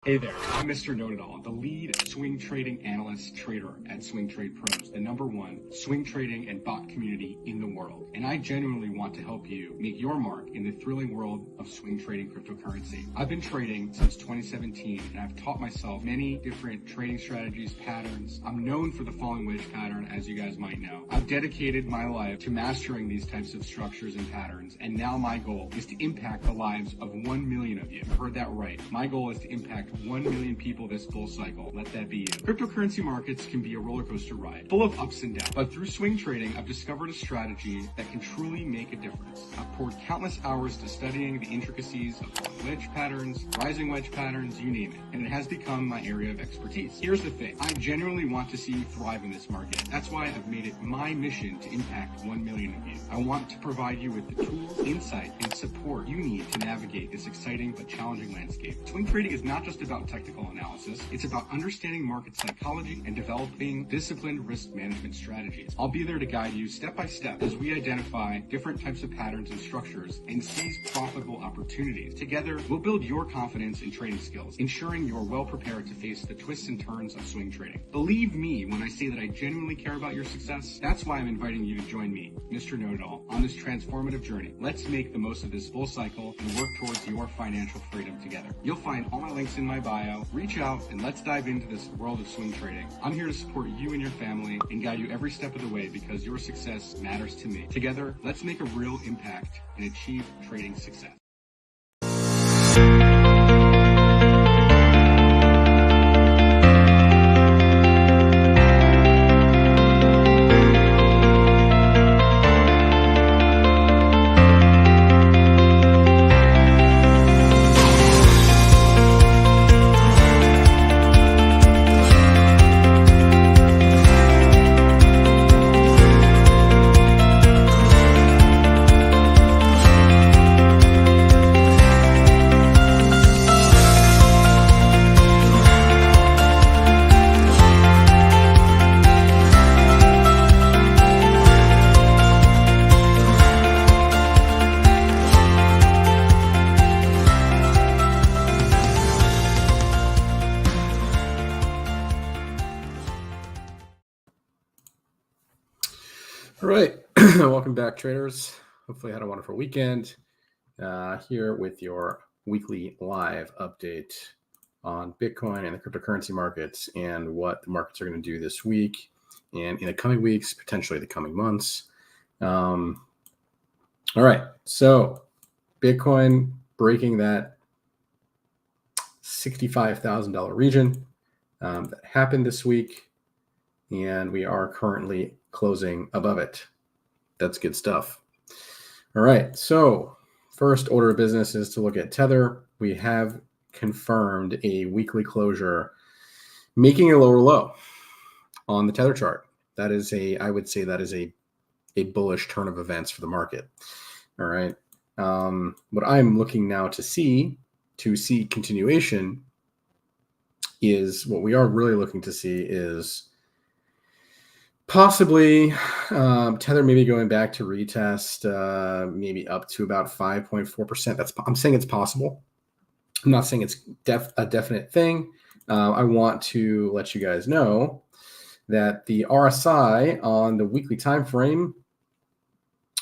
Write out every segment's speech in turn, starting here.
Hey there, I'm Mr. Know-It-All, the lead swing trading analyst trader at Swing Trade Pros, the #1 swing trading and bot community in the world. And I genuinely want to help you make your mark in the thrilling world of swing trading cryptocurrency. I've been trading since 2017 and I've taught myself many different trading strategies, patterns. I'm known for the falling wedge pattern, as you guys might know. I've dedicated my life to mastering these types of structures and patterns, and now my goal is to impact the lives of 1 million of you. You heard that right. My goal is to impact 1 million people this full cycle. Let that be you. Cryptocurrency markets can be a roller coaster ride, full of ups and downs. But through swing trading, I've discovered a strategy that can truly make a difference. I've poured countless hours to studying the intricacies of falling wedge patterns, rising wedge patterns, you name it, and it has become my area of expertise. Here's the thing. I genuinely want to see you thrive in this market. That's why I've made it my mission to impact 1 million of you. I want to provide you with the tools, insight, and support you need to navigate this exciting but challenging landscape. Swing trading is not just about technical analysis. It's about understanding market psychology and developing disciplined risk management strategies. I'll be there to guide you step by step as we identify different types of patterns and structures and seize profitable opportunities. Together, we'll build your confidence in trading skills, ensuring you're well prepared to face the twists and turns of swing trading. Believe me when I say that I genuinely care about your success. That's why I'm inviting you to join me, Mr. Know-It-All, on this transformative journey. Let's make the most of this full cycle and work towards your financial freedom together. You'll find all my links in my bio. Reach out and let's dive into this world of swing trading. I'm here to support you and your family and guide you every step of the way because your success matters to me. Together, let's make a real impact and achieve trading success. All right, welcome back, traders. Hopefully, you had a wonderful weekend. Here with your weekly live update on Bitcoin and the cryptocurrency markets and what the markets are going to do this week and in the coming weeks, potentially the coming months. All right, so Bitcoin breaking that $65,000 region that happened this week, and we are currently closing above it. That's good stuff. All right, so first order of business is to look at Tether. We have confirmed a weekly closure, making a lower low on the Tether chart. That is I would say that is a bullish turn of events for the market. All right. What I'm looking now to see continuation is what we are really looking to see is possibly Tether maybe going back to retest maybe up to about 5.4%. I'm saying it's possible. I'm not saying it's a definite thing. I want to let you guys know that the RSI on the weekly time frame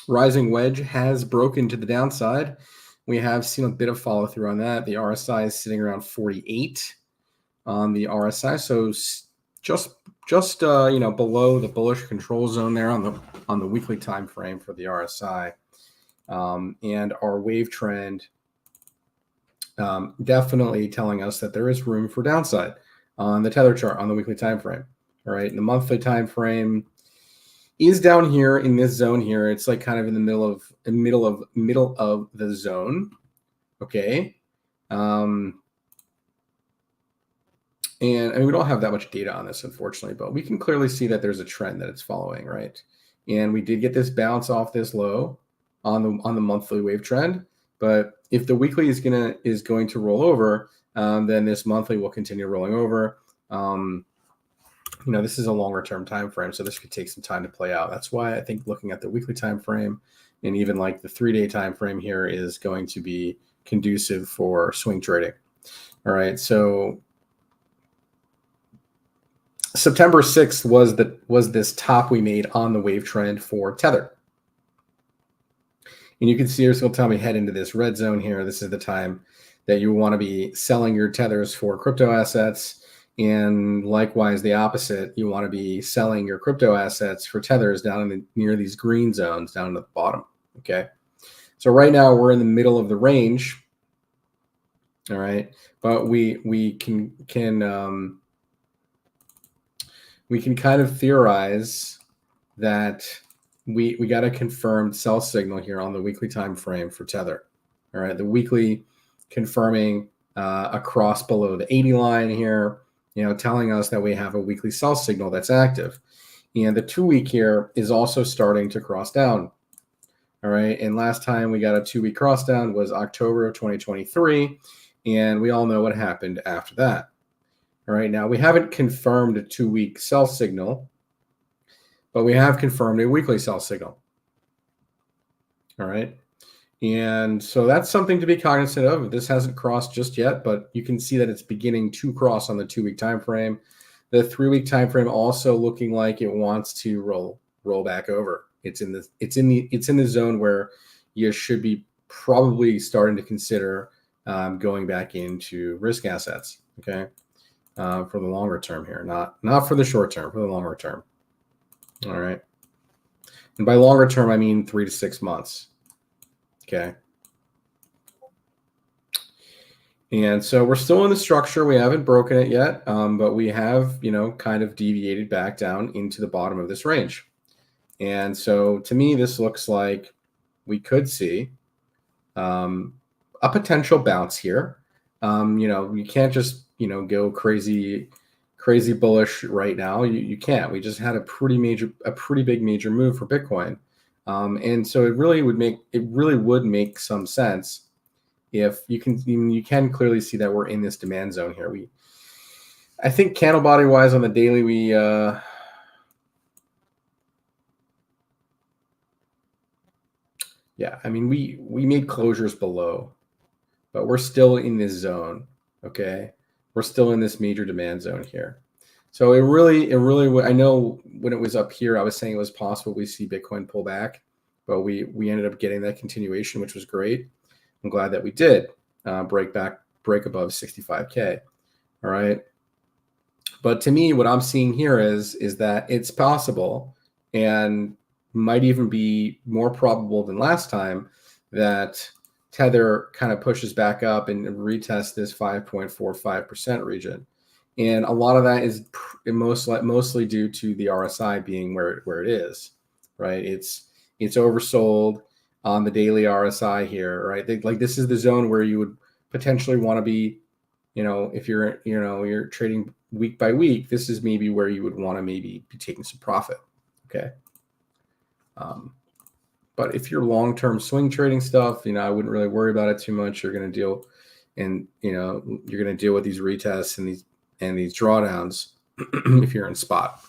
rising wedge has broken to the downside. We have seen a bit of follow through on that. The RSI is sitting around 48 on the RSI, so just below the bullish control zone there on the weekly time frame for the RSI, and our wave trend definitely telling us that there is room for downside on the Tether chart on the weekly time frame. All right, and the monthly time frame is down here in this zone here. It's like kind of in the middle of the zone. Okay. And I mean, we don't have that much data on this, unfortunately, but we can clearly see that there's a trend that it's following, right? And we did get this bounce off this low on the monthly wave trend. But if the weekly is going to roll over, then this monthly will continue rolling over. This is a longer term time frame, so this could take some time to play out. That's why I think looking at the weekly time frame and even like the 3-day time frame here is going to be conducive for swing trading. All right, so September 6th was this top we made on the wave trend for Tether. And you can see it's going to tell me head into this red zone here. This is the time that you want to be selling your tethers for crypto assets. And likewise, the opposite, you want to be selling your crypto assets for tethers down near these green zones down at the bottom. Okay. So right now we're in the middle of the range. All right. But we can kind of theorize that we got a confirmed sell signal here on the weekly time frame for Tether. All right, the weekly confirming a cross below the 80 line here, telling us that we have a weekly sell signal that's active. And the 2-week here is also starting to cross down. All right, and last time we got a 2-week cross down was October of 2023, and we all know what happened after that. All right, now we haven't confirmed a 2-week sell signal, but we have confirmed a weekly sell signal. All right. And so that's something to be cognizant of. This hasn't crossed just yet, but you can see that it's beginning to cross on the 2-week time frame. The 3-week time frame also looking like it wants to roll back over. It's in the zone where you should be probably starting to consider going back into risk assets. Okay. For the longer term here, not for the short term, for the longer term. All right. And by longer term, I mean 3 to 6 months. Okay. And so we're still in the structure. We haven't broken it yet, but we have, kind of deviated back down into the bottom of this range. And so to me, this looks like we could see a potential bounce here. You can't just, go crazy bullish right now. You can't. We just had a pretty big major move for Bitcoin. And so it really would make some sense if you can clearly see that we're in this demand zone here. I think candle body wise on the daily, we made closures below, but we're still in this zone. Okay. We're still in this major demand zone here. So it really, I know when it was up here, I was saying it was possible we see Bitcoin pull back, but we ended up getting that continuation, which was great. I'm glad that we did break above 65K. All right. But to me, what I'm seeing here is that it's possible and might even be more probable than last time that Tether kind of pushes back up and retests this 5.45% region. And a lot of that is mostly due to the RSI being where it is, right? It's oversold on the daily RSI here, right? This is the zone where you would potentially want to be, if you're trading week by week, this is maybe where you would want to maybe be taking some profit, okay? But if you're long-term swing trading stuff, I wouldn't really worry about it too much. You're going to deal, and you're going to deal with these retests and these drawdowns if you're in spot.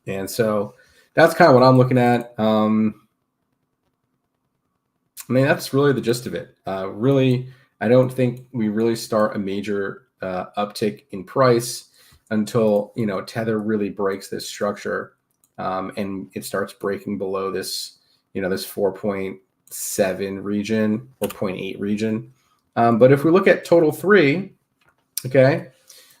And so that's kind of what I'm looking at. That's really the gist of it. Really, I don't think we really start a major uptick in price until Tether really breaks this structure. And it starts breaking below this, this 4.7 region or 0.8 region. But if we look at total 3, okay,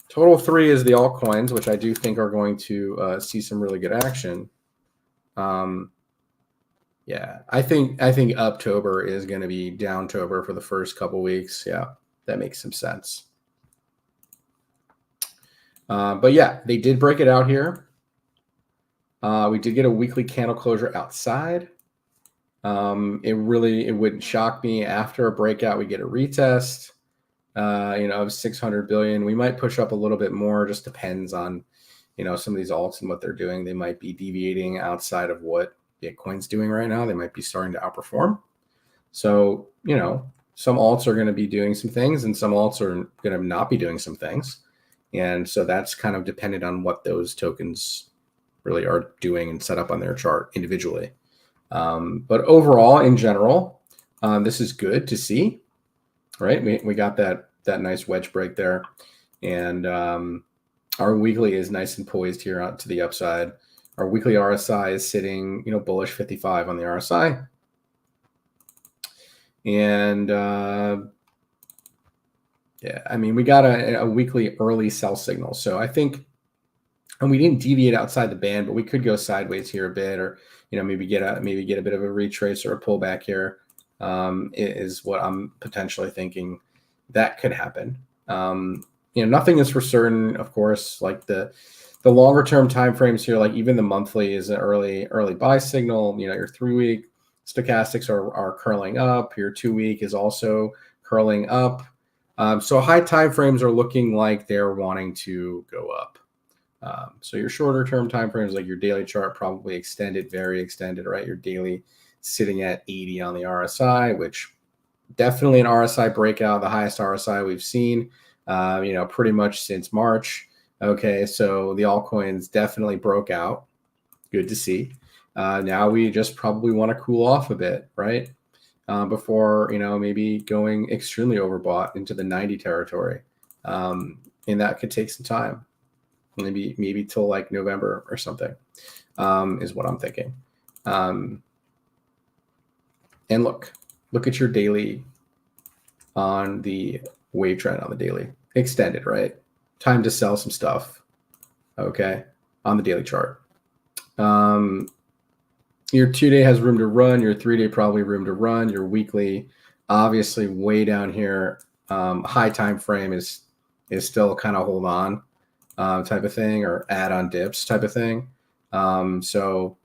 total 3 is the altcoins, which I do think are going to see some really good action. Yeah, I think October is going to be Downtober for the first couple weeks. Yeah, that makes some sense. But yeah, they did break it out here. We did get a weekly candle closure outside. It wouldn't shock me after a breakout, we get a retest, of 600 billion. We might push up a little bit more, just depends on, some of these alts and what they're doing. They might be deviating outside of what Bitcoin's doing right now. They might be starting to outperform. So, some alts are going to be doing some things and some alts are going to not be doing some things. And so that's kind of dependent on what those tokens really are doing and set up on their chart individually. But overall, in general, this is good to see, right? We got that that nice wedge break there. And our weekly is nice and poised here out to the upside. Our weekly RSI is sitting, bullish 55 on the RSI. And yeah, I mean, we got a weekly early sell signal. So I think, and we didn't deviate outside the band, but we could go sideways here a bit, or maybe get a bit of a retrace or a pullback here. Is what I'm potentially thinking that could happen. Nothing is for certain, of course. Like the longer term time frames here, like even the monthly is an early buy signal. Your 3-week stochastics are curling up. Your 2-week is also curling up. So high time frames are looking like they're wanting to go up. So your shorter term time frames, like your daily chart, probably extended, very extended, right? Your daily sitting at 80 on the RSI, which definitely an RSI breakout, the highest RSI we've seen, pretty much since March. Okay, so the altcoins definitely broke out. Good to see. Now we just probably want to cool off a bit, right? Before, maybe going extremely overbought into the 90 territory. And that could take some time. Maybe till like November or something, is what I'm thinking. And look at your daily on the wave trend on the daily extended, right? Time to sell some stuff. Okay. On the daily chart. Your 2-day has room to run. Your 3-day probably room to run. Your weekly, obviously way down here. High time frame is still kind of hold on. Type of thing, or add-on dips type of thing. So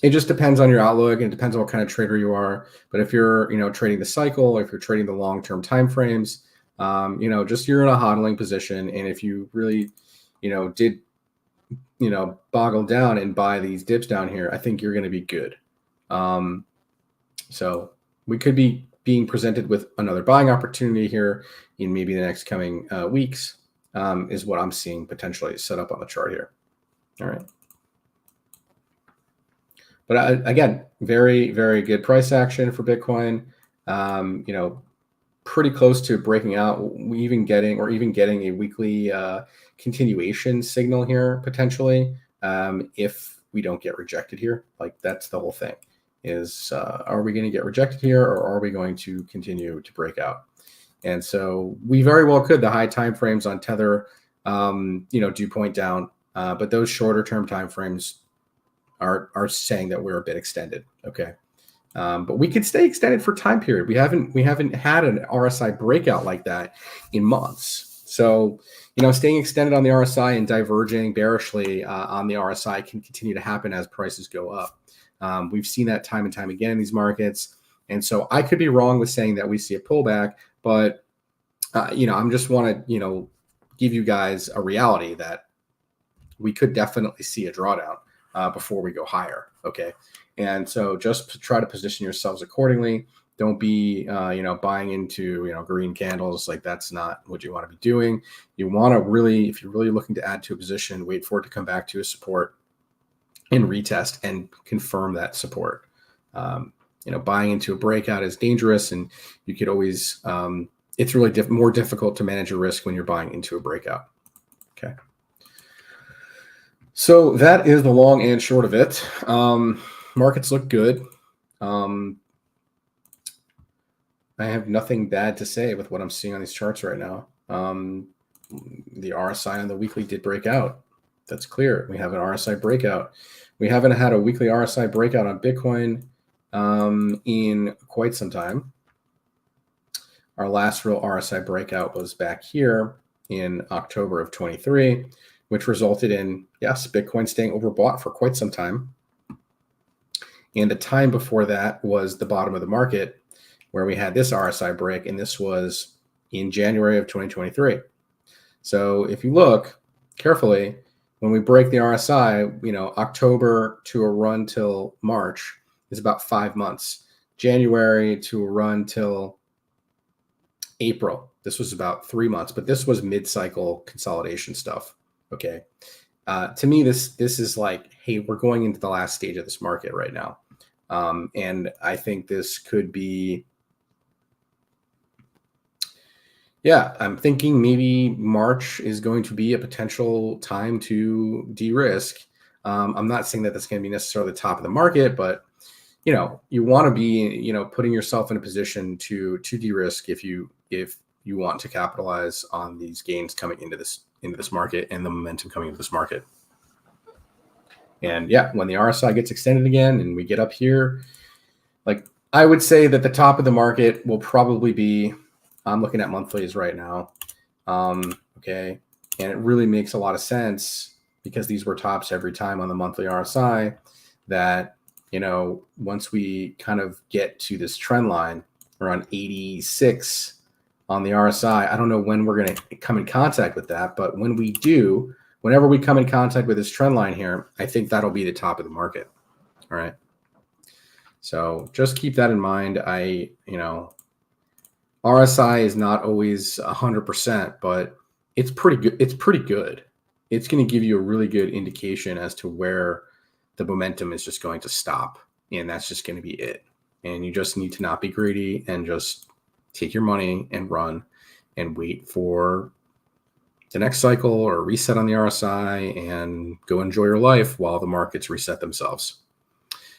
it just depends on your outlook, and it depends on what kind of trader you are. But if you're, trading the cycle, or if you're trading the long-term time frames, just you're in a hodling position. And if you really, did, boggle down and buy these dips down here, I think you're going to be good. So we could be being presented with another buying opportunity here in maybe the next coming weeks. Is what I'm seeing potentially set up on the chart here. All right. But again, very, very good price action for Bitcoin. Pretty close to breaking out, even getting a weekly continuation signal here potentially. If we don't get rejected here, like that's the whole thing. Is are we going to get rejected here, or are we going to continue to break out? And so we very well could. The high time frames on Tether, do point down, but those shorter term time frames are saying that we're a bit extended. Okay, but we could stay extended for time period. We haven't had an RSI breakout like that in months. So staying extended on the RSI and diverging bearishly on the RSI can continue to happen as prices go up. We've seen that time and time again in these markets. And so I could be wrong with saying that we see a pullback, but I'm just want to, give you guys a reality that we could definitely see a drawdown before we go higher. Okay. And so just try to position yourselves accordingly. Don't be, buying into, green candles. Like that's not what you want to be doing. You want to really, if you're really looking to add to a position, wait for it to come back to a support and retest and confirm that support. Buying into a breakout is dangerous, and you could always, it's really more difficult to manage your risk when you're buying into a breakout. Okay. So that is the long and short of it. Markets look good. I have nothing bad to say with what I'm seeing on these charts right now. The RSI on the weekly did break out. That's clear. We have an RSI breakout. We haven't had a weekly RSI breakout on Bitcoin in quite some time. Our last real RSI breakout was back here in October of 23, which resulted in, yes, Bitcoin staying overbought for quite some time. And the time before that was the bottom of the market, where we had this RSI break, and this was in January of 2023. So if you look carefully, when we break the RSI, October to a run till March is about 5 months. January to a run till April, this was about 3 months, but this was mid-cycle consolidation stuff. Okay. To me, this is like, hey, we're going into the last stage of this market right now. And I think this could be, Yeah, I'm thinking maybe March is going to be a potential time to de-risk. I'm not saying that that's going to be necessarily the top of the market, but you want to be, putting yourself in a position to de-risk if you want to capitalize on these gains coming into this market and the momentum coming into this market. And yeah, when the RSI gets extended again and we get up here, like I would say that the top of the market will probably be, I'm looking at monthlies right now. Okay. And it really makes a lot of sense because these were tops every time on the monthly RSI that, once we kind of get to this trend line around 86 on the RSI, I don't know when we're going to come in contact with that, but when we do, whenever we come in contact with this trend line here, I think that'll be the top of the market. All right. So just keep that in mind. RSI is not always 100%, but it's pretty good. It's pretty good. It's going to give you a really good indication as to where the momentum is just going to stop. And that's just going to be it. And you just need to not be greedy and just take your money and run and wait for the next cycle or reset on the RSI and go enjoy your life while the markets reset themselves.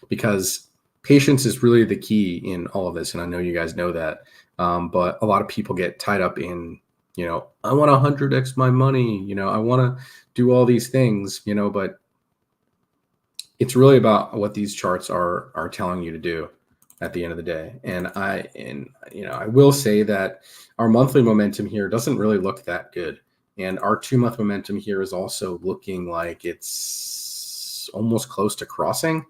Because patience is really the key in all of this. And I know you guys know that. But a lot of people get tied up in, I want 100x my money, I want to do all these things, but it's really about what these charts are telling you to do at the end of the day. And I will say that our monthly momentum here doesn't really look that good. And our 2-month momentum here is also looking like it's almost close to crossing.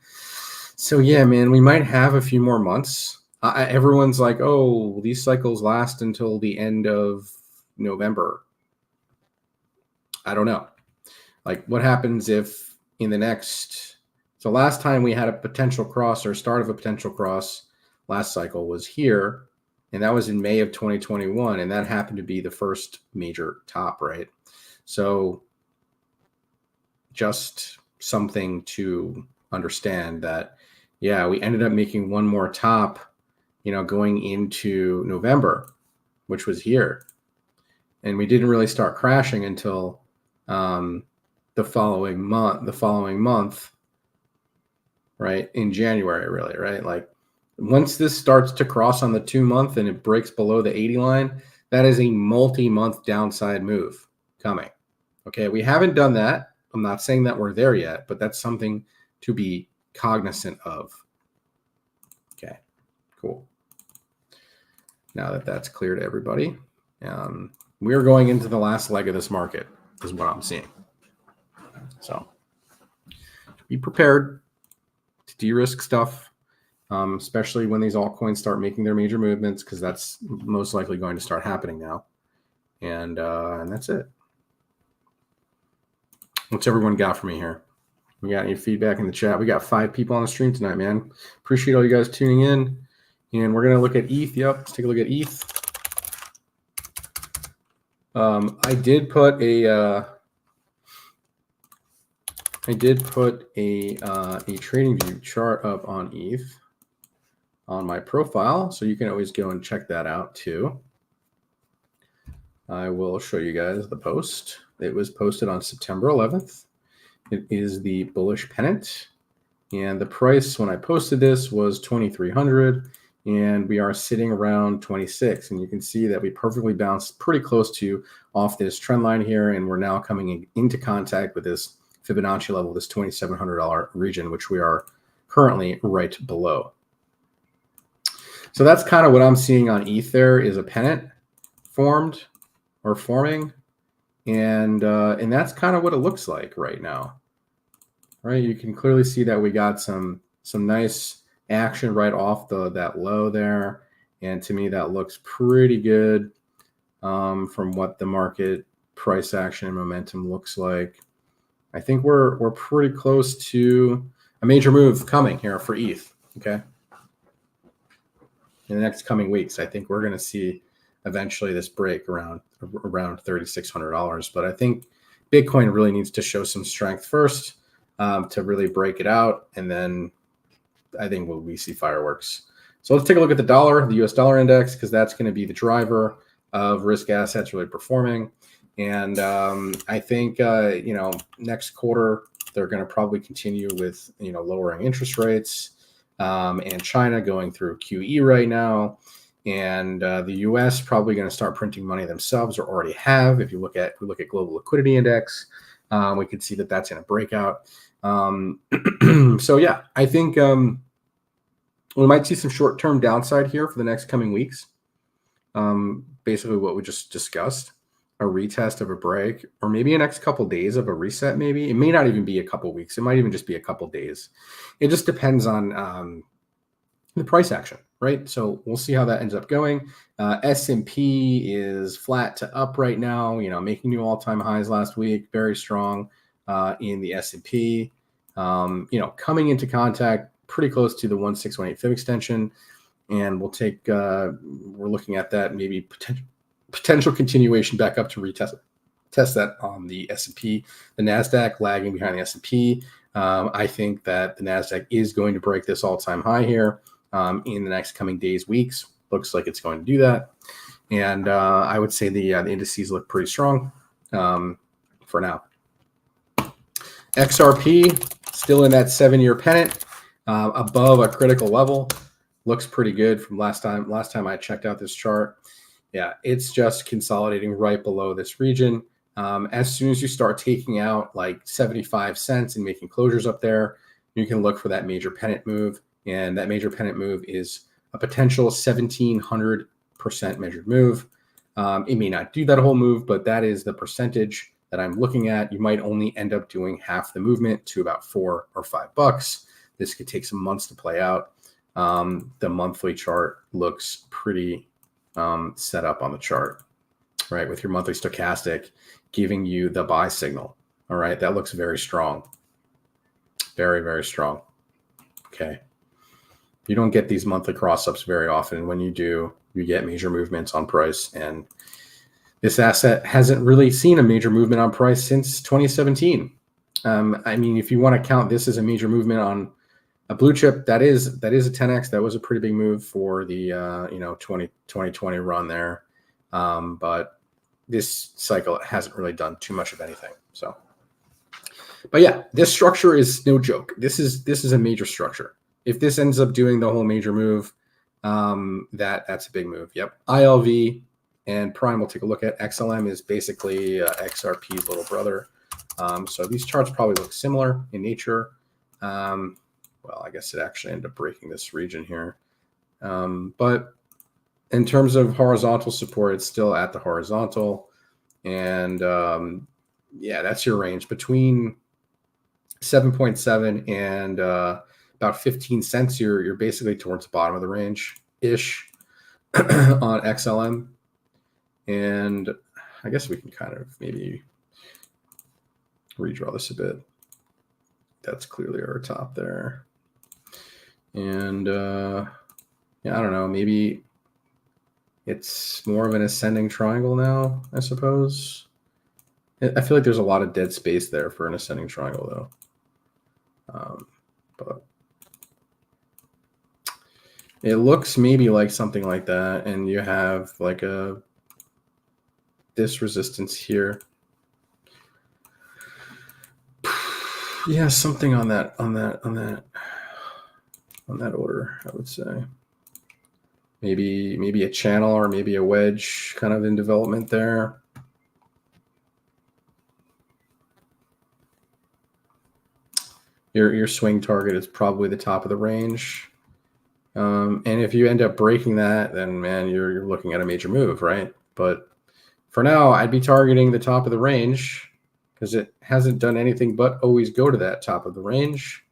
So yeah, man, we might have a few more months. Everyone's like, oh, these cycles last until the end of November. I don't know. Like, what happens if in the next... So last time we had a potential cross or start of a potential cross last cycle was here, and that was in May of 2021, and that happened to be the first major top, right? So just something to understand that, yeah, we ended up making one more top, going into November, which was here. And we didn't really start crashing until the following month, right? In January, really, right? Like once this starts to cross on the 2-month and it breaks below the 80 line, that is a multi-month downside move coming. Okay, we haven't done that. I'm not saying that we're there yet, but that's something to be cognizant of. Okay, cool. Now that that's clear to everybody, we're going into the last leg of this market, is what I'm seeing. So be prepared to de-risk stuff, especially when these altcoins start making their major movements, because that's most likely going to start happening now. And that's it. What's everyone got for me here? We got any feedback in the chat? We got 5 people on the stream tonight, man. Appreciate all you guys tuning in. And we're going to look at ETH. Yep, let's take a look at ETH. I did put a trading view chart up on ETH on my profile, so you can always go and check that out too. I will show you guys the post. It was posted on September 11th. It is the bullish pennant, and the price when I posted this was 2,300. And we are sitting around 26, and you can see that we perfectly bounced pretty close to off this trend line here, and we're now coming into contact with this Fibonacci level, this $2,700 region, which we are currently right below. So that's kind of what I'm seeing on ETH. There is a pennant formed or forming, and that's kind of what it looks like right now. Right, you can clearly see that we got some nice action right off that low there, and to me that looks pretty good from what the market price action and momentum looks like. I think we're pretty close to a major move coming here for ETH. Okay, in the next coming weeks, I think we're going to see eventually this break around $3,600. But I think Bitcoin really needs to show some strength first to really break it out, and then I think we see fireworks. So let's take a look at the dollar, the US dollar index, because that's going to be the driver. of risk assets really performing. And I think, next quarter, they're going to probably continue with, lowering interest rates, and China going through QE right now. And the U.S. probably going to start printing money themselves, or already have. If we look at global liquidity index, we could see that that's in a breakout. So yeah, I think we might see some short-term downside here for the next coming weeks. Basically what we just discussed, a retest of a break, or maybe a next couple days of a reset. Maybe it may not even be a couple weeks. It might even just be a couple days. It just depends on the price action, right? So we'll see how that ends up going. S&P is flat to up right now, making new all-time highs last week, very strong in the S&P, coming into contact pretty close to the 1618 fib extension. And we're looking at that maybe potential continuation back up to test that on the S&P. The NASDAQ lagging behind the S&P. I think that the NASDAQ is going to break this all-time high here in the next coming days, weeks. Looks like it's going to do that. And I would say the indices look pretty strong for now. XRP still in that 7-year pennant above a critical level. Looks pretty good from last time I checked out this chart. Yeah, it's just consolidating right below this region. As soon as you start taking out like 75 cents and making closures up there, you can look for that major pennant move. And that major pennant move is a potential 1,700% measured move. It may not do that whole move, but that is the percentage that I'm looking at. You might only end up doing half the movement to about $4 or $5. This could take some months to play out. The monthly chart looks pretty set up on the chart, right? With your monthly stochastic giving you the buy signal. All right, that looks very strong. Very, very strong. Okay. You don't get these monthly cross-ups very often. When you do, you get major movements on price. And this asset hasn't really seen a major movement on price since 2017. I mean, if you want to count this as a major movement on a blue chip, that is a 10x. That was a pretty big move for the 2020 run there. But this cycle hasn't really done too much of anything. So, but yeah, this structure is no joke. This is a major structure. If this ends up doing the whole major move, that's a big move. Yep. ILV and Prime we'll take a look at. XLM is basically XRP's little brother. So these charts probably look similar in nature. Well, I guess it actually ended up breaking this region here. But in terms of horizontal support, it's still at the horizontal. And yeah, that's your range between 7.7 and about 15 cents. You're basically towards the bottom of the range ish on XLM. And I guess we can kind of maybe redraw this a bit. That's clearly our top there. And yeah, I don't know, maybe it's more of an ascending triangle now, I suppose. I feel like there's a lot of dead space there for an ascending triangle, though. But it looks maybe like something like that, and you have like this resistance here. Yeah, something on that order, I would say. Maybe a channel or maybe a wedge kind of in development there. Your swing target is probably the top of the range. And if you end up breaking that, then man, you're looking at a major move, right? But for now, I'd be targeting the top of the range because it hasn't done anything but always go to that top of the range.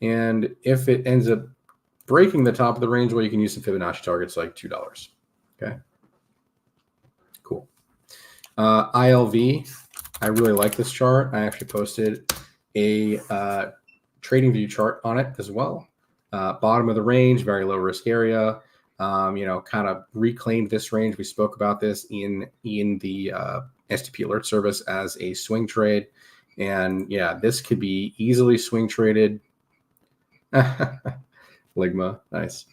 And if it ends up breaking the top of the range, well, you can use some Fibonacci targets like $2. Okay, cool. ILV, I really like this chart. I actually posted a trading view chart on it as well. Bottom of the range, very low risk area. Kind of reclaimed this range. We spoke about this in the STP alert service as a swing trade. And yeah, this could be easily swing traded. Ligma, nice.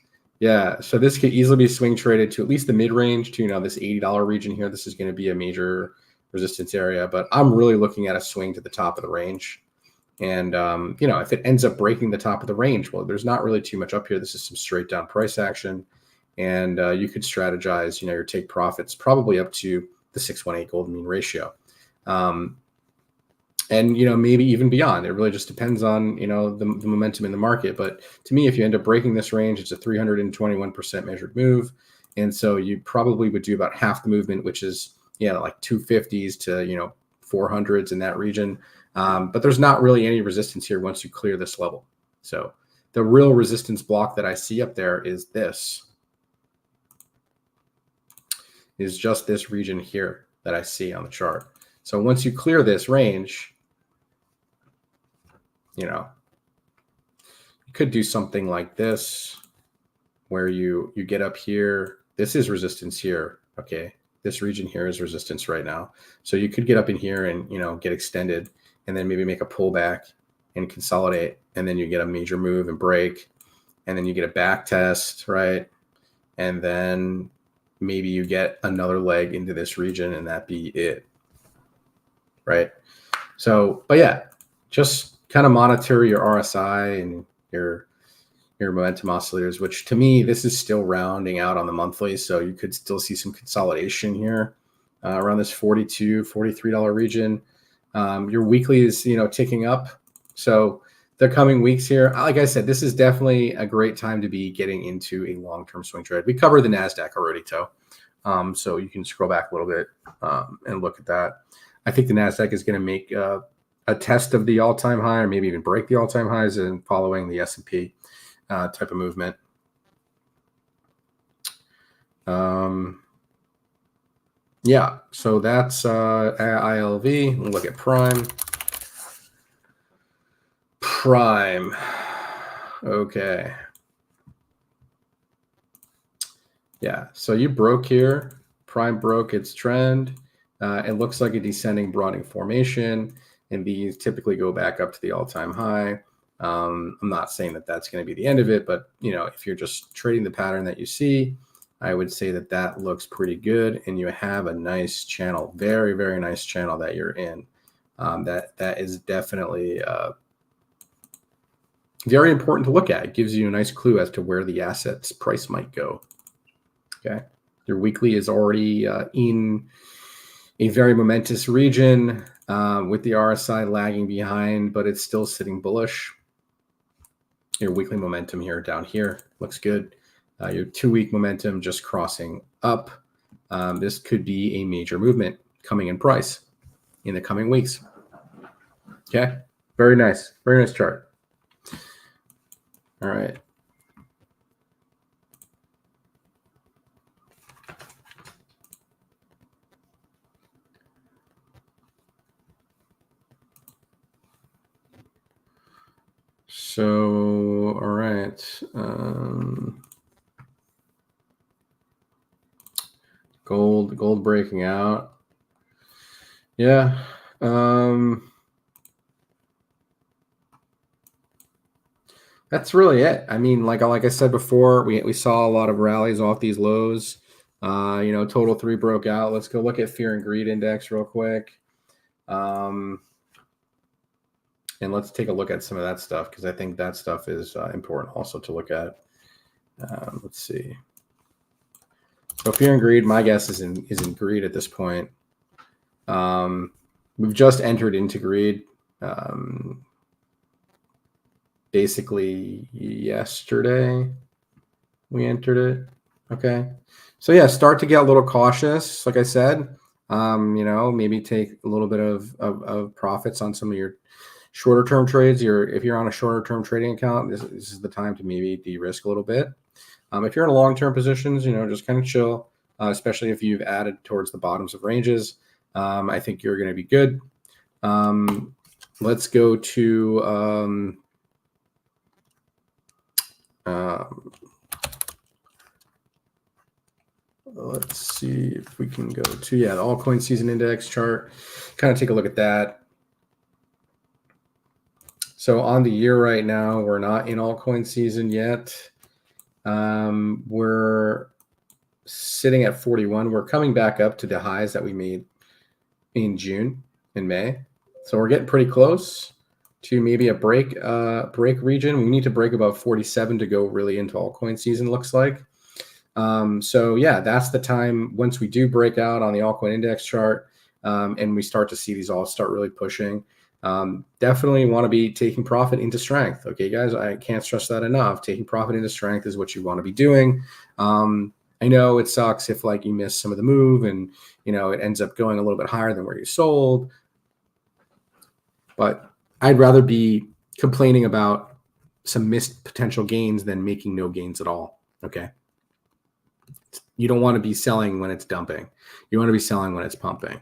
Yeah, so this could easily be swing traded to at least the mid-range to, this $80 region here. This is going to be a major resistance area, but I'm really looking at a swing to the top of the range. And, if it ends up breaking the top of the range, well, there's not really too much up here. This is some straight down price action. And you could strategize, your take profits probably up to the 618 golden mean ratio. And, maybe even beyond. It really just depends on, the momentum in the market. But to me, if you end up breaking this range, it's a 321% measured move. And so you probably would do about half the movement, which is, like 250s to, 400s in that region. But there's not really any resistance here once you clear this level. So the real resistance block that I see up there is just this region here that I see on the chart. So once you clear this range, you could do something like this where you get up here. This is resistance here. Okay. This region here is resistance right now. So you could get up in here and, get extended and then maybe make a pullback and consolidate. And then you get a major move and break. And then you get a back test, right? And then maybe you get another leg into this region and that be it, right? So, but yeah, just kind of monitor your RSI and your momentum oscillators, which to me, this is still rounding out on the monthly. So you could still see some consolidation here around this $42, $43 region. Your weekly is, ticking up. So the coming weeks here, like I said, this is definitely a great time to be getting into a long-term swing trade. We covered the NASDAQ already, too. So you can scroll back a little bit and look at that. I think the NASDAQ is going to make a test of the all-time high, or maybe even break the all-time highs, and following the S&P type of movement. Yeah, so that's ILV. We'll look at Prime. Okay. Yeah, so you broke here. Prime broke its trend. It looks like a descending broadening formation, and these typically go back up to the all-time high. I'm not saying that that's going to be the end of it, but if you're just trading the pattern that you see, I would say that that looks pretty good, and you have a nice channel, very, very nice channel that you're in. That is definitely very important to look at. It gives you a nice clue as to where the asset's price might go. Okay, your weekly is already in a very momentous region with the RSI lagging behind, but it's still sitting bullish. Your weekly momentum here down here looks good. Your 2-week momentum just crossing up. This could be a major movement coming in price in the coming weeks. Okay, very nice chart. All right. So, all right. Gold breaking out. Yeah. That's really it. I mean, like I said before, we saw a lot of rallies off these lows. Total 3 broke out. Let's go look at fear and greed index real quick. And let's take a look at some of that stuff, because I think that stuff is important also to look at. Let's see. So fear and greed, my guess is in greed at this point. We've just entered into greed. Basically yesterday we entered it. Okay. So yeah, start to get a little cautious. Like I said, maybe take a little bit of profits on some of your shorter term trades. If you're on a shorter term trading account, this is the time to maybe de-risk a little bit. If you're in long-term positions, just kind of chill, especially if you've added towards the bottoms of ranges. I think you're going to be good. Let's go to let's see if we can go to, the altcoin season index chart, kind of take a look at that. So on the year right now, we're not in altcoin season yet. We're sitting at 41. We're coming back up to the highs that we made in June and May. So we're getting pretty close to maybe a break region. We need to break above 47 to go really into altcoin season, looks like. So yeah, that's the time once we do break out on the altcoin index chart, and we start to see these all start really pushing. Definitely want to be taking profit into strength. Okay, guys, I can't stress that enough. Taking profit into strength is what you want to be doing. I know it sucks if like you miss some of the move and it ends up going a little bit higher than where you sold, but I'd rather be complaining about some missed potential gains than making no gains at all. Okay. You don't want to be selling when it's dumping. You want to be selling when it's pumping,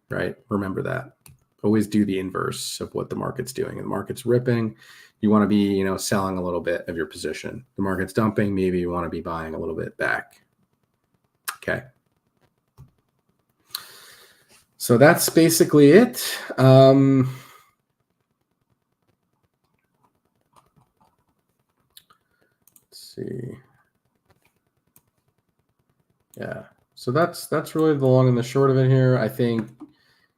right? Remember that. Always do the inverse of what the market's doing. And the market's ripping, you want to be, selling a little bit of your position. The market's dumping, maybe you want to be buying a little bit back. Okay. So that's basically it. Let's see. Yeah. So that's really the long and the short of it here. I think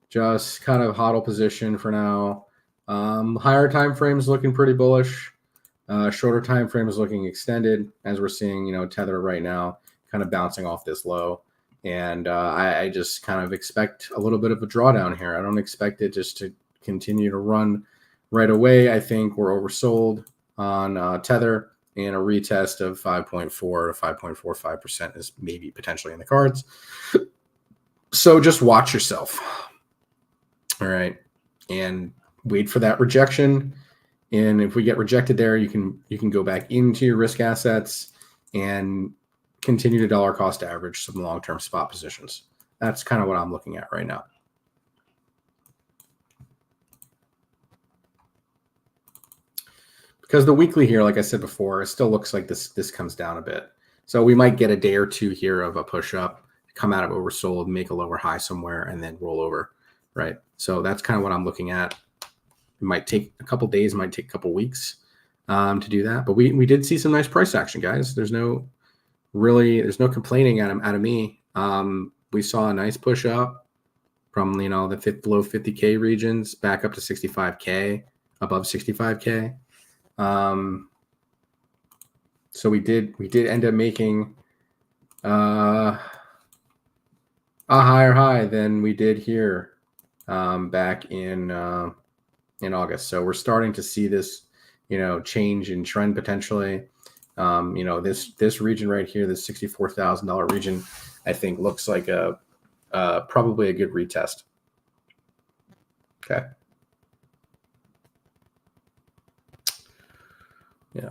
just kind of hodl position for now. Higher time frames looking pretty bullish. Shorter time frame is looking extended, as we're seeing, Tether right now kind of bouncing off this low. And I just kind of expect a little bit of a drawdown here. I don't expect it just to continue to run right away. I think we're oversold on Tether, and a retest of 5.4 to 5.45% is maybe potentially in the cards. So just watch yourself. All right. And wait for that rejection. And if we get rejected there, you can go back into your risk assets and continue to dollar cost average some long-term spot positions. That's kind of what I'm looking at right now. Because the weekly here, like I said before, it still looks like this comes down a bit. So we might get a day or two here of a push up, come out of oversold, make a lower high somewhere, and then roll over, right? So that's kind of what I'm looking at. It might take a couple days, might take a couple weeks to do that. But we did see some nice price action, guys. There's no complaining out of me. We saw a nice push up from the below 50K regions back up to 65K, above 65K. So we did end up making a higher high than we did here back in August. So we're starting to see this, change in trend potentially. This region right here, this $64,000 region, I think looks like probably a good retest. Okay. Yeah.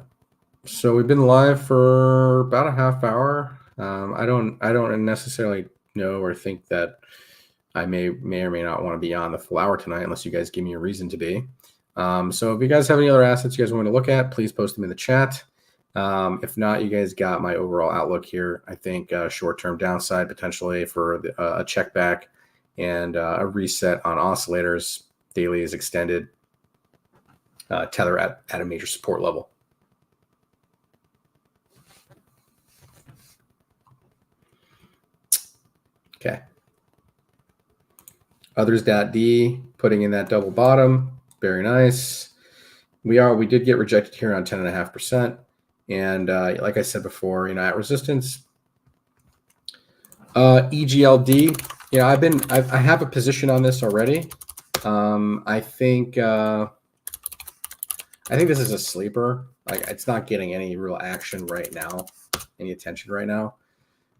So we've been live for about a half hour. I don't necessarily know or think that I may or may not want to be on the full hour tonight unless you guys give me a reason to be. So if you guys have any other assets you guys want to look at, please post them in the chat. If not, you guys got my overall outlook here. I think short-term downside potentially for a check back and a reset on oscillators. Daily is extended. Tether at a major support level. Okay. Others.d putting in that double bottom. Very nice. We did get rejected here on 10.5%. And like I said before, at resistance. EGLD, I have a position on this already. I think this is a sleeper. Like, it's not getting any real action right now, any attention right now.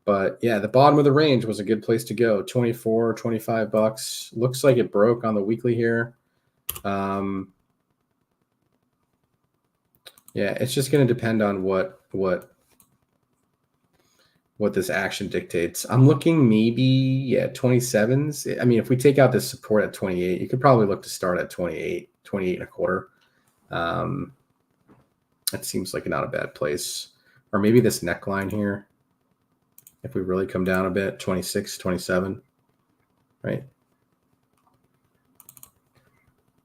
But yeah, the bottom of the range was a good place to go. 24, 25 bucks. Looks like it broke on the weekly here. Yeah, it's just going to depend on what this action dictates. I'm looking maybe 27s. I mean, if we take out this support at 28, you could probably look to start at 28 and a quarter. That seems like not a bad place. Or maybe this neckline here. If we really come down a bit, 26, 27, right?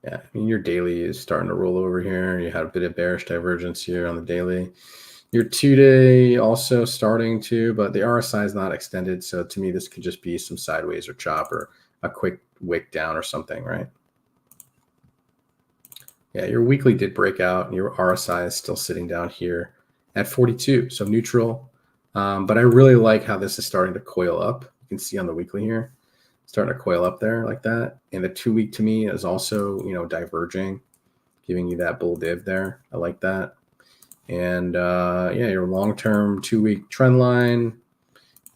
Yeah, I mean, your daily is starting to roll over here. You had a bit of bearish divergence here on the daily. Your 2-day also starting to, but the RSI is not extended. So to me, this could just be some sideways or chop or a quick wick down or something, right? Yeah, your weekly did break out and your RSI is still sitting down here at 42. So neutral. But I really like how this is starting to coil up. You can see on the weekly here, starting to coil up there like that. And the 2-week to me is also, diverging, giving you that bull div there. I like that. And yeah, your long-term 2-week trend line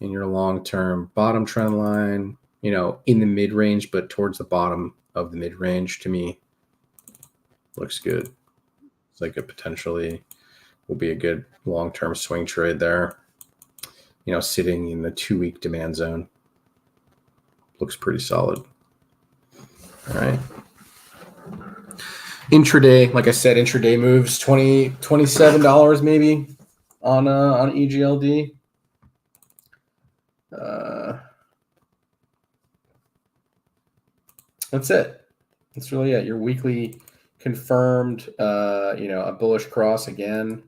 and your long-term bottom trend line, in the mid-range, but towards the bottom of the mid-range to me looks good. It's like it potentially will be a good long-term swing trade there. Sitting in the 2-week demand zone. Looks pretty solid. All right. Intraday, like I said, intraday moves $27 maybe on EGLD. That's it. That's really it. Your weekly confirmed, a bullish cross again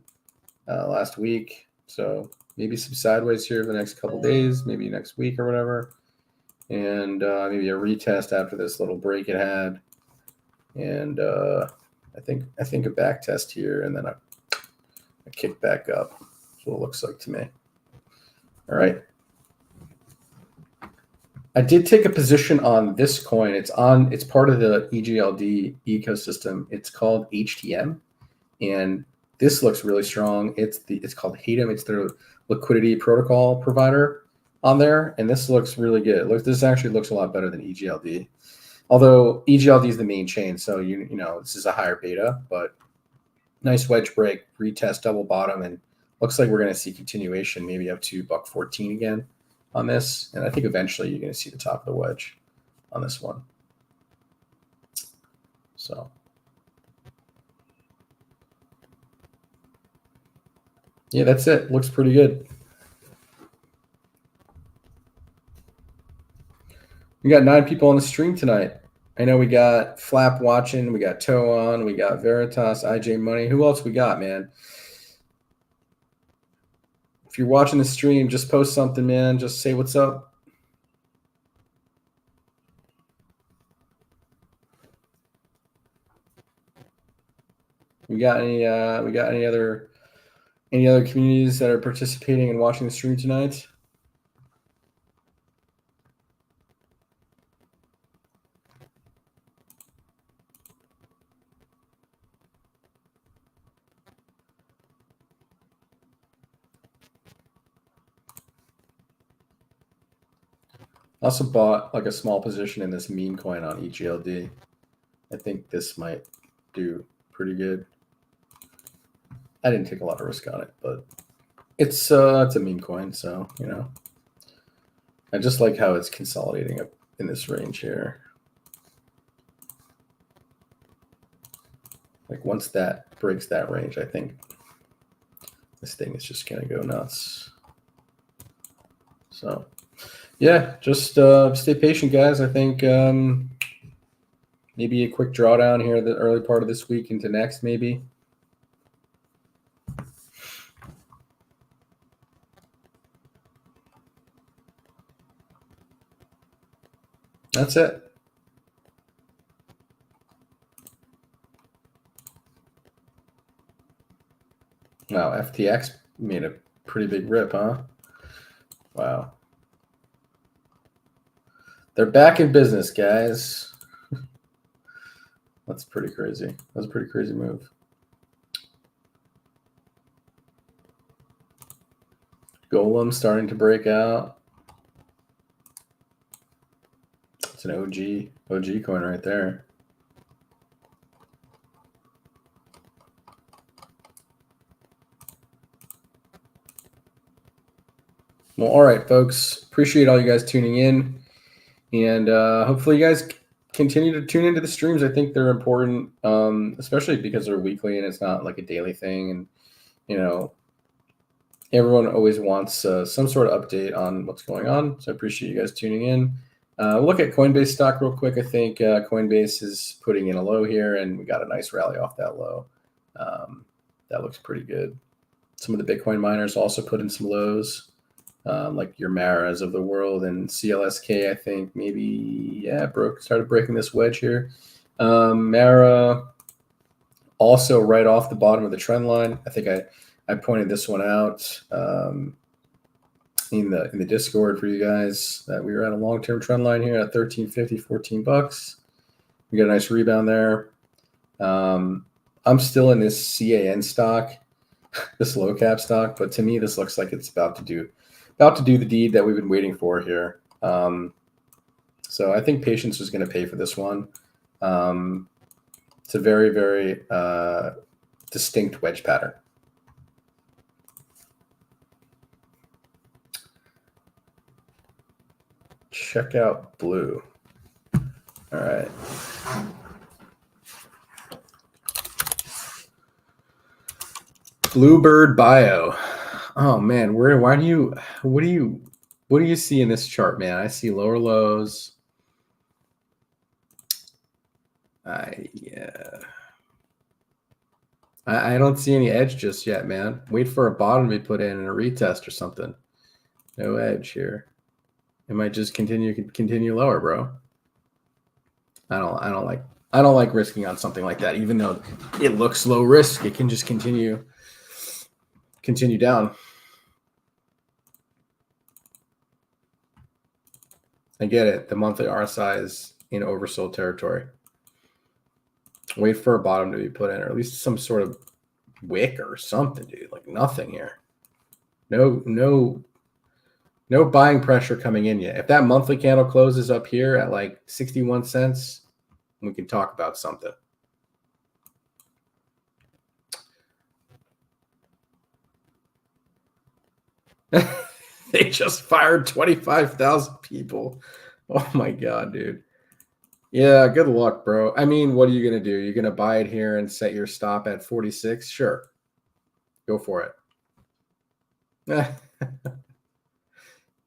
last week. So maybe some sideways here for the next couple days, maybe next week or whatever. And maybe a retest after this little break it had. And I think a back test here and then a kick back up. That's what it looks like to me. All right. I did take a position on this coin. It's part of the EGLD ecosystem. It's called HTM, and this looks really strong. It's called HTM. It's their liquidity protocol provider on there, and this looks really good. This actually looks a lot better than EGLD. Although EGLD is the main chain, so this is a higher beta, but nice wedge break, retest double bottom, and looks like we're going to see continuation, maybe up to $1.14 again on this, and I think eventually you're going to see the top of the wedge on this one. So yeah, that's it. Looks pretty good. We got 9 people on the stream tonight. I know we got Flap watching, we got Toe on, we got Veritas, IJ Money. Who else we got, man? If you're watching the stream, just post something, man. Just say what's up. We got any other communities that are participating and watching the stream tonight? I also bought like a small position in this meme coin on EGLD. I think this might do pretty good. I didn't take a lot of risk on it, but it's a meme coin, so I just like how it's consolidating up in this range here. Like once that breaks that range, I think this thing is just gonna go nuts. So yeah, just stay patient, guys. I think maybe a quick drawdown here the early part of this week into next, maybe. That's it. Wow, FTX made a pretty big rip, huh? Wow. They're back in business, guys. That's pretty crazy. That's a pretty crazy move. Golem starting to break out. It's an OG coin right there. Well, all right, folks. Appreciate all you guys tuning in. And hopefully you guys continue to tune into the streams. I think they're important, especially because they're weekly and it's not like a daily thing. And, everyone always wants some sort of update on what's going on. So I appreciate you guys tuning in. We'll look at Coinbase stock real quick. I think Coinbase is putting in a low here, and we got a nice rally off that low. That looks pretty good. Some of the Bitcoin miners also put in some lows, like your Maras of the world and CLSK, I think maybe, yeah, started breaking this wedge here. Mara also right off the bottom of the trend line. I think I pointed this one out in the Discord for you guys that we were at a long-term trend line here at $13.50, $14. We got a nice rebound there. I'm still in this CAN stock, this low cap stock, but to me this looks like it's about to do the deed that we've been waiting for here. So I think patience is going to pay for this one. It's a very, very distinct wedge pattern. Check out blue. All right. Bluebird Bio. Oh man, what do you see in this chart, man? I see lower lows. I don't see any edge just yet, man. Wait for a bottom to be put in and a retest or something. No edge here. It might just continue lower, bro. I don't like risking on something like that, even though it looks low risk. It can just continue down. I get it. The monthly RSI is in oversold territory. Wait for a bottom to be put in, or at least some sort of wick or something, dude. Like nothing here. No buying pressure coming in yet. If that monthly candle closes up here at like 61 cents, we can talk about something. They just fired 25,000 people. Oh my God, dude. Yeah, good luck, bro. I mean, what are you going to do? You're going to buy it here and set your stop at 46? Sure. Go for it.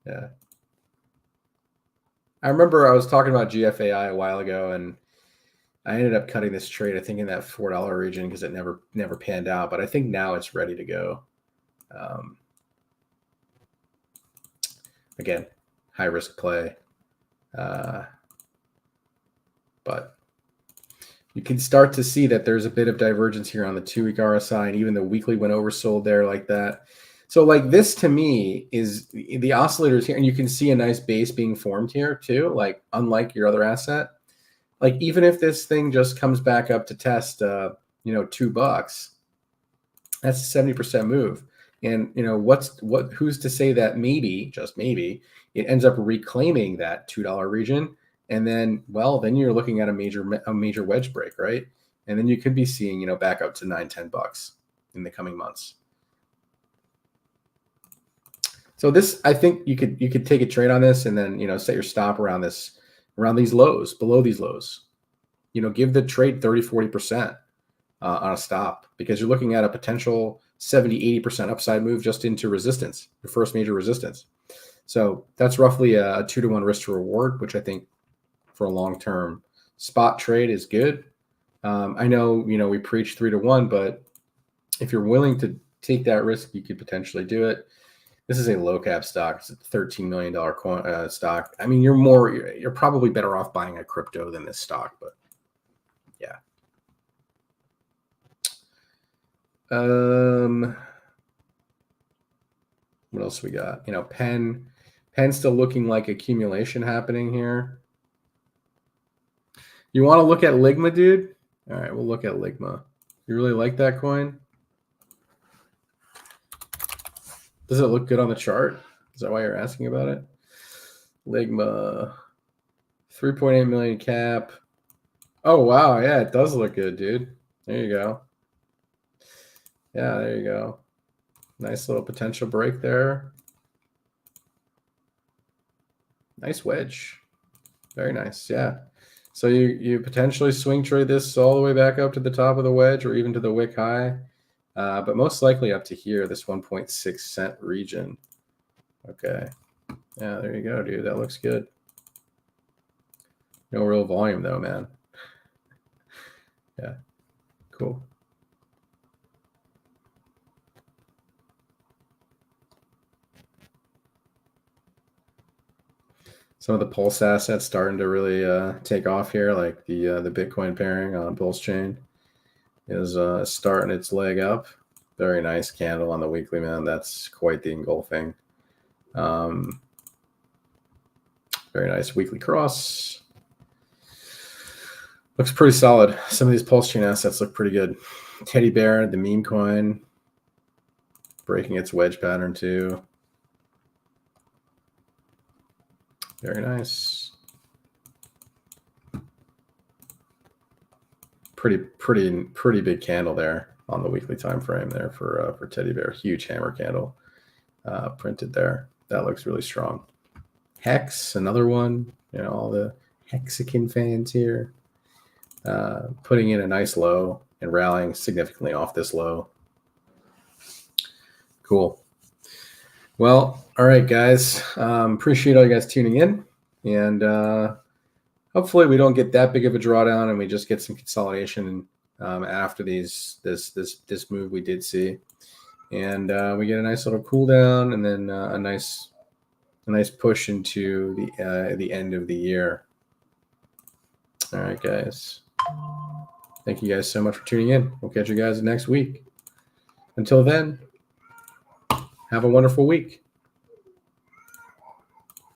Yeah. I remember I was talking about GFAI a while ago, and I ended up cutting this trade, I think, in that $4 region because it never panned out. But I think now it's ready to go. Again, high risk play. But you can start to see that there's a bit of divergence here on the 2-week RSI, and even the weekly went oversold there like that. So like this to me is the oscillators here, and you can see a nice base being formed here too, like unlike your other asset. Like even if this thing just comes back up to test, $2, that's a 70% move. And who's to say that maybe, just maybe, it ends up reclaiming that $2 region, and then you're looking at a major wedge break, right? And then you could be seeing back up to $9-10 in the coming months. So this, I think you could take a trade on this, and then set your stop around these lows, below these lows. Give the trade 30-40% on a stop, because you're looking at a potential 70-80% upside move just into resistance, your first major resistance. So that's roughly a 2-to-1 risk to reward, which I think for a long-term spot trade is good. I know, we preach 3-to-1, but if you're willing to take that risk, you could potentially do it. This is a low cap stock. It's a $13 million stock. I mean, you're probably better off buying a crypto than this stock, but yeah. What else we got? Penn still looking like accumulation happening here. You want to look at Ligma, dude? All right, we'll look at Ligma. You really like that coin? Does it look good on the chart? Is that why you're asking about it? Ligma, 3.8 million cap. Oh, wow. Yeah, it does look good, dude. There you go. Yeah, there you go. Nice little potential break there. Nice wedge. Very nice. Yeah. So you potentially swing trade this all the way back up to the top of the wedge, or even to the wick high. But most likely up to here, this 1.6 cent region. Okay. Yeah, there you go, dude. That looks good. No real volume though, man. Yeah. Cool. Some of the Pulse assets starting to really take off here, like the Bitcoin pairing on Pulse Chain is starting its leg up. Very nice candle on the weekly, man. That's quite the engulfing. Very nice weekly cross. Looks pretty solid. Some of these Pulse Chain assets look pretty good. Teddy Bear, the meme coin, breaking its wedge pattern too. Very nice. Pretty big candle there on the weekly time frame there for Teddy Bear. Huge hammer candle printed there. That looks really strong. Hex, another one. You know, all the Hexican fans here. Putting in a nice low and rallying significantly off this low. Cool. Well, all right, guys. Appreciate all you guys tuning in. And hopefully we don't get that big of a drawdown and we just get some consolidation after this move we did see. And we get a nice little cool down and then a nice push into the end of the year. All right, guys. Thank you guys so much for tuning in. We'll catch you guys next week. Until then, have a wonderful week.